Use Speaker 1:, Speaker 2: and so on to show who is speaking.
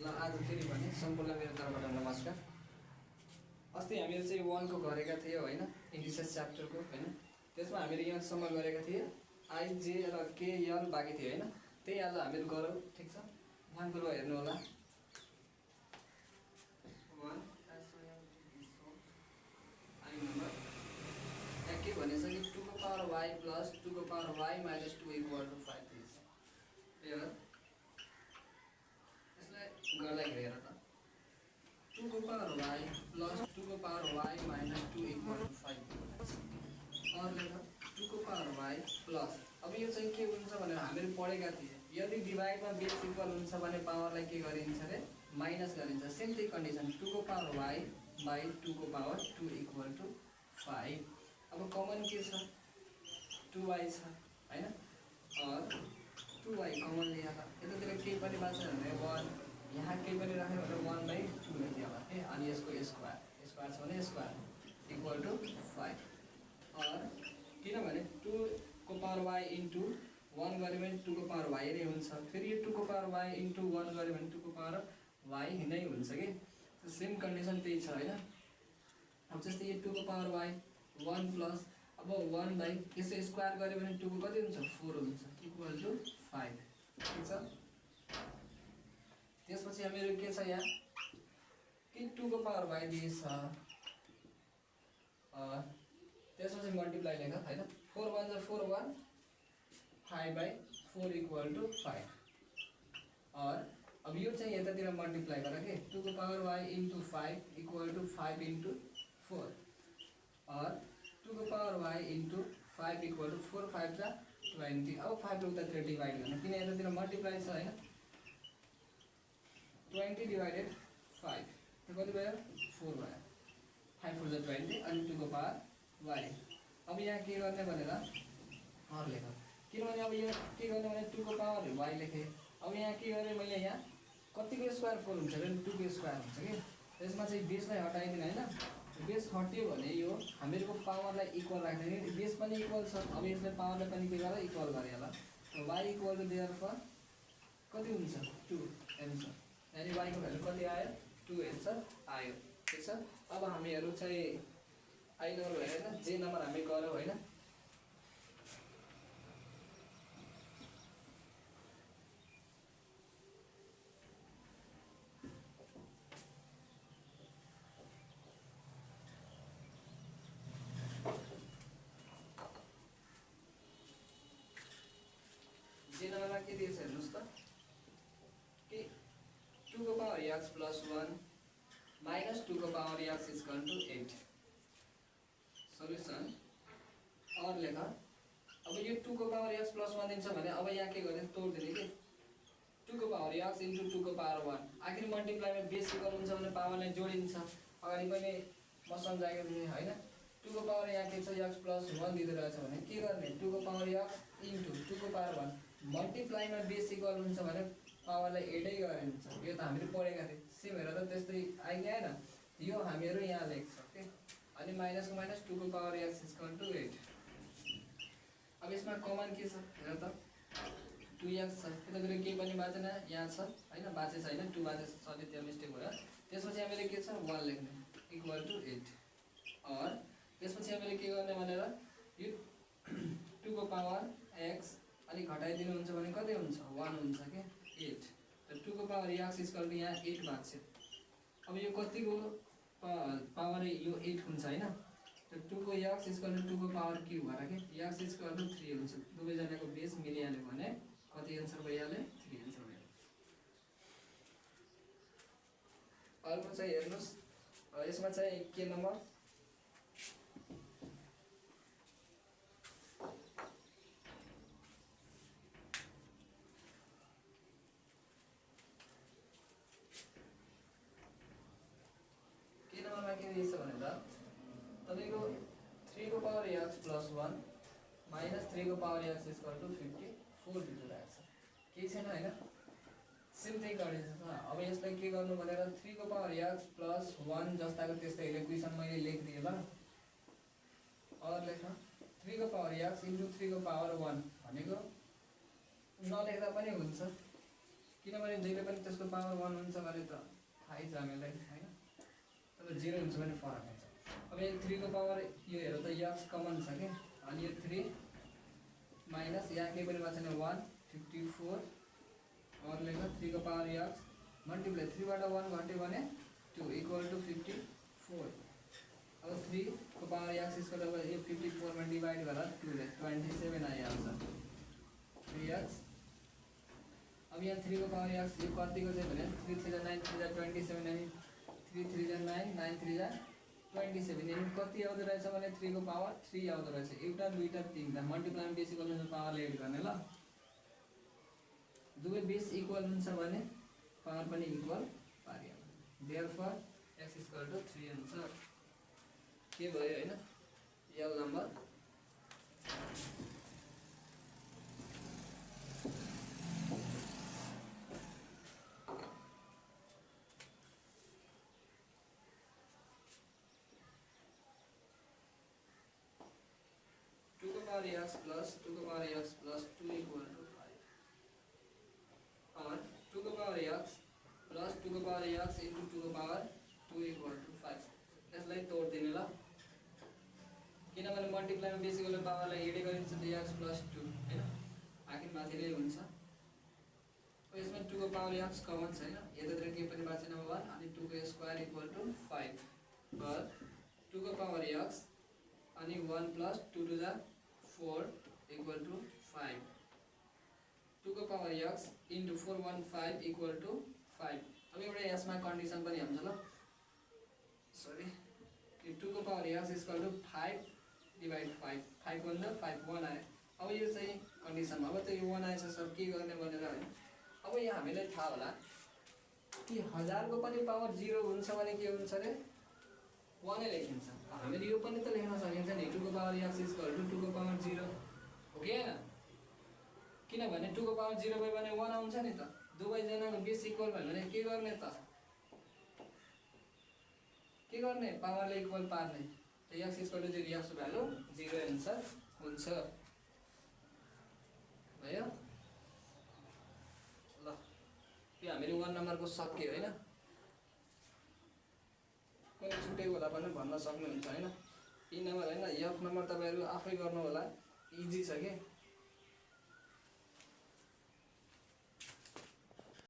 Speaker 1: आज फेरि भने सम्पूर्ण मेरो तर्फबाट नमस्कार। अस्ति हामीहरू चाहिँ 1 को गरेका थियौँ हैन, इन्डिसेस च्याप्टरको हैन। त्यसमा हामीहरू यहाँसम्म गरेका थियौँ, आई जे र के एल बाँकी थियो हैन। त्यही आज हामीहरू गरौँ, ठीक छ। ध्यानपूर्वक हेर्नु होला। 1 आई नम्बर यहाँ के भनेछ कि 2 को पावर y प्लस 2 को power y minus 2 equal to 5 दिन्छ। क्लियर? यसलाई गर्दाखेरि हेर त, 2 को पावर y प्लस 2 को power y minus 2 equal to 5 और लेख 2 को पावर y प्लस, अब यो चाहिँ के हुन्छ भनेर हामीहरू पढेका थिए, यदि डिभाइडमा बेस इक्वल हुन्छ भने पावरलाई के गरिन्छ रे, माइनस गरिन्छ। सेम त्यही कन्डिसन 2 को पावर y बाई 2 को पावर 2 इक्वल टु 5। अब कमन के छ, 2y छ हैन, और 2y कमन लिएर यतातिर केही पनि बाँच्छ भने 1, यहाँ केही पनि राख्यो भने 1/2 लेख्दियो होला है। अनि यसको स्क्वायर छ भने स्क्वायर इक्वल टु 5। और किनभने 2 को पावर y इन्टु 1 गऱ्यो भने 2 को पावर y नै हुन्छ। फेरि यो 2 को पावर y इन्टु 1 गऱ्यो भने 2 को पावर y नै हुन्छ कि। सेम कन्डिसन त्यही छ हैन। अब जस्तै यो 2 को पावर y 1 प्लस, अब 1/, यसो स्क्वायर गऱ्यो भने 2 को कति हुन्छ, 4 हुन्छ इक्वल टु 5, ठीक छ। त्यसपछि हामीहरू के छ यहाँ कि 2 को पावर y दिएछ, त्यसपछि मल्टिप्लाई लेख हैन। 4 1 जा 4 1, 5/4 इक्वल टु 5। और अब यो चाहिँ यतातिर मल्टिप्लाई गर के, 2 को power y into 5 equal to 5 into 4, और 2 को power y into 5 equal to 4 5 जा 20। अब 5 ले उतातिर डिभाइड गर्ने, किन यतातिर मल्टिप्लाई छ हैन। 20 डिवाइडेड 5 त्यो कति भयो, 4 भयो। 5 4 जा 20 अनि 2 को पावर y। अब यहाँ के गर्ने भनेर हर लेख, किनभने अब यो के गर्ने भने 2 को पावर y लेखेँ। अब यहाँ के गरेँ मैले, यहाँ कतिको स्क्वायर 4 हुन्छ भने 2 को स्क्वायर हुन्छ कि। त्यसमा चाहिँ बेसलाई हटाइदिनु हैन। बेस हट्यो भने यो हामीहरूको पावरलाई इक्वल राख्ने कि, बेस पनि इक्वल छ। अब यसले पावरलाई पनि के गरेर इक्वल गरे होला। y इक्वल टु देयरफोर कति हुन्छ, 2 एन्सर। यानी y को भ्यालु कति आयो, 2 एन्सर आयो, ठीक छ। अब हामीहरू चाहिँ आई नम्बर हैन, जे नम्बर हामी गरौँ हैन। जे नम्बरमा के दिएछ हेर्नुस् त, कि 2 को पावर x प्लस 1 माइनस 2 को power x equal to 8। Solution और लेख। अब यो 2 को पावर x प्लस 1 दिन्छ भने अब यहाँ के गर्ने, तोड्दिने कि 2 को पावर x इन्टु 2 को पावर 1। आखिर मल्टिप्लाईमा बेस इक्वल हुन्छ भने पावरलाई जोडिन्छ। अगाडि पनि म सम्झाएको थिएँ हैन। 2 को पावर यहाँ के छ, x प्लस 1 दिँदो रहेछ भने के गर्ने, 2 को पावर x इन्टु 2 को पावर 1। मल्टिप्लाईमा बेस इक्वल हुन्छ भने पावरलाई एडै गरिन्छ। यो त हामीले पढेका थियौँ। सेम हेर त, त्यस्तै आइदियो हैन। यो हामीहरू यहाँ लेख्छ के, अनि माइनसको माइनस 2 को पावर x इक्वल टु 8। अब यसमा कमन के छ हेर त, 2x छ। यतातिर केही पनि बाँचेन, यहाँ छ हैन, बाँचेछ हैन, 2 बाँचेछ, सरी त्यो मिस्टेक भयो। त्यसपछि हामीले के छ, 1 लेख्ने इक्वल टु 8। और त्यसपछि हामीले के गर्ने भनेर, यो 2 को पावर x अनि घटाइदिनु हुन्छ भने कति हुन्छ, 1 हुन्छ के, 8। त 2 को पावर x इक्वल टु यहाँ 8 भाग्छ। अब यो कतिको पावर, यो 8 हुन्छ हैन। त 2 को x इक्वल टु 2 को पावर क्युब भएर के, x इक्वल टु 3 हुन्छ। दुवैजनाको बेस मिलिहाल्यो भने कति एन्सर भइहाल्यो, 3 एन्सर भयो। अर्को चाहिँ हेर्नुस्, यसमा चाहिँ के नम्बर, के नम्बरमा के दिएछ भनेर तपाईको 3 को पावर x प्लस 1 माइनस 3 को पावर x इक्वल टु 54 दिएको रहेछ। केही छैन हैन, सेम त्यही गरिन्छ। अब यसलाई के गर्नु भनेर 3 को पावर x प्लस 1 जस्ताको त्यस्तै इक्वेसन मैले लेखिदिएँ ल। और लेख 3 को पावर x इन्टु 3 को पावर 1 भनेको नलेख्दा पनि हुन्छ। किनभने जहिले पनि त्यसको पावर 1 हुन्छ भने त थाहै छ हामीलाई हैन, तर 0 हुन्छ भने फरक हुन्छ। अब यो 3 को पावर यो हेर त x कमन छ के, अनि यो 3 माइनस यहाँ केही पनि बचेन 154 और लेख्दा 3 को पावर x मल्टिप्लाई 3 बाट 1 घट्यो भने 2 इक्वल टु 54। अब 3 को पावर x इसको अब यो 54 मा डिवाइड गर्दा 2 ले 27 आइहाल्छ 3x। अब यहाँ 3 को पावर x यो कतिको चाहिँ भने 3 3 9 3 27 अनि 3 3 9 9 3 27 अनि कति आउँदो रहेछ भने 3 को पावर 3 आउँदो रहेछ। एउटा दुईटा तीनटा मल्टिप्लाई बेस इक्वल हुन्छ पावरले एड गर्ने ल, दुवै बेस इक्वल हुन्छ भने पावर पनि इक्वल पारिहाल्छ। देयरफोर x = 3 आन्सर के भयो हैन, यल नम्बर। 2 को पावर x plus 2 को power x plus 2 equal to 5 और 2 को पावर x plus 2 को पावर x into 2 को पावर 2 equal to 5 यसलाई तोड दिने ल, किनभने मल्टिप्लाई मा बेसिक वाला पावरलाई एड गरिन्छ त x plus 2 हैन, आखिर माथिले हुन्छ। अब यसमा 2 को पावर x कमन छैन, यतातिर के पनि बाँचेन 1 अनि 2 को स्क्वायर इक्वल टु 5 और 2 को पावर x अनि 1 plus 2 to the 4 equal to 5 2 को power x into 415 equal to 5। अब एउटा यसमा कन्डिसन पनि हुन्छ ल, सरी 2 को power x equal to 5 divide 5 5 भन्दा 5 1 आयो। अब यो चाहिँ कन्डिसन अब त यो 1 आएछ सर के गर्ने भनेर हैन। अब यहाँ हामीलाई थाहा होला कि 1000 को पनि पावर 0 हुन्छ भने के हुन्छ रे 1 नै लेखिन्छ। हामीले यो पनि त लेख्न सकिन्छ नि 2 को पावर x equal to 2 को पावर 0 हो कि हैन, किनभने 2 को पावर 0 भयो भने 1 आउँछ नि त। दुवै जनाको बेस इक्वल भयो भने के गर्ने त, के गर्ने पावरले इक्वल पार्ने त x equal to 0 x को भ्यालु 0 आन्सर हुन्छ भयो ल। यो हामीले 1 नम्बरको सक्यो हैन, कुनै छुटेको होला पनि भन्न सक्नुहुन्छ हैन। 3 नम्बर हैन, f नम्बर तपाईहरु आफै गर्नु होला, इजी छ के।